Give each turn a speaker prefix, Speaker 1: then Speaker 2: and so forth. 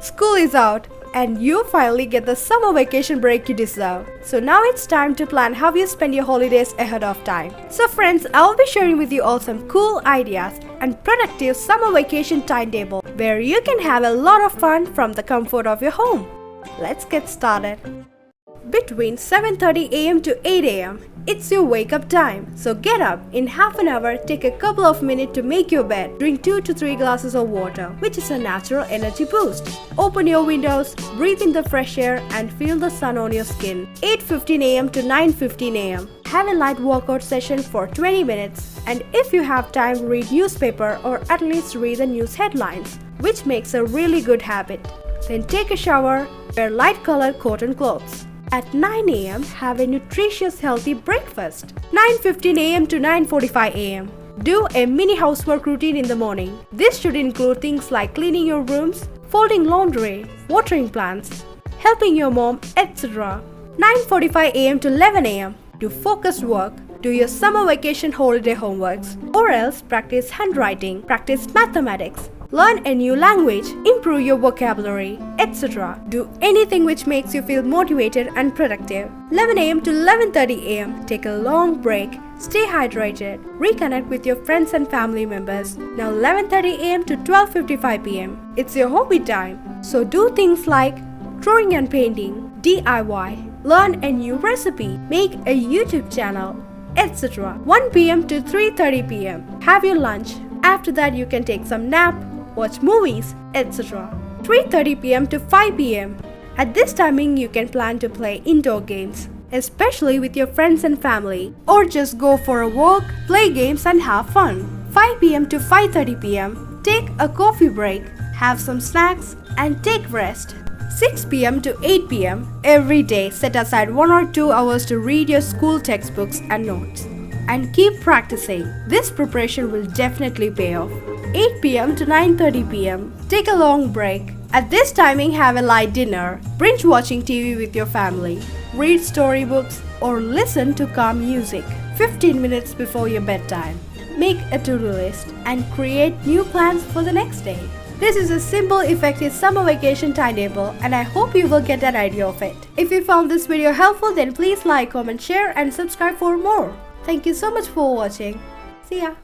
Speaker 1: School is out and you finally get the summer vacation break you deserve. So now it's time to plan how you spend your holidays ahead of time. So friends, I'll be sharing with you all some cool ideas and productive summer vacation timetable where you can have a lot of fun from the comfort of your home. Let's get started. Between 7:30 a.m. to 8 a.m. it's your wake up time. So get up in half an hour, take a couple of minutes to make your bed, drink 2 to 3 glasses of water, which is a natural energy boost. Open your windows, breathe in the fresh air and feel the sun on your skin. 8:15 a.m. to 9:15 a.m. have a light workout session for 20 minutes, and if you have time, read newspaper or at least read the news headlines, which makes a really good habit. Then take a shower, wear light colored cotton clothes. At 9 a.m. have a nutritious healthy breakfast. 9:15 a.m. to 9:45 a.m. do a mini housework routine in the morning. This should include things like cleaning your rooms, folding laundry, watering plants, helping your mom, etc. 9:45 a.m. to 11 a.m. do focused work. Do your summer vacation holiday homeworks, or else practice handwriting, practice mathematics, learn a new language, improve your vocabulary, etc. Do anything which makes you feel motivated and productive. 11 a.m. to 11:30 a.m. take a long break, stay hydrated, reconnect with your friends and family members. Now 11:30 a.m. to 12:55 p.m. it's your hobby time. So do things like drawing and painting, DIY, learn a new recipe, make a YouTube channel, etc. 1 p.m. to 3:30 p.m. have your lunch. After that you can take some nap, watch movies, etc. 3:30 p.m. to 5 p.m. At this timing you can plan to play indoor games, especially with your friends and family, or just go for a walk, play games and have fun. 5 p.m. to 5:30 p.m. take a coffee break, have some snacks and take rest. 6 p.m. to 8 p.m. every day set aside 1 or 2 hours to read your school textbooks and notes. And keep practicing. This preparation will definitely pay off. 8 p.m. to 9:30 p.m. take a long break. At this timing have a light dinner, binge watching TV with your family, read storybooks or listen to calm music. 15 minutes before your bedtime, make a to-do list and create new plans for the next day. This is a simple, effective summer vacation timetable and I hope you will get an idea of it. If you found this video helpful, then please like, comment, share and subscribe for more. Thank you so much for watching. See ya!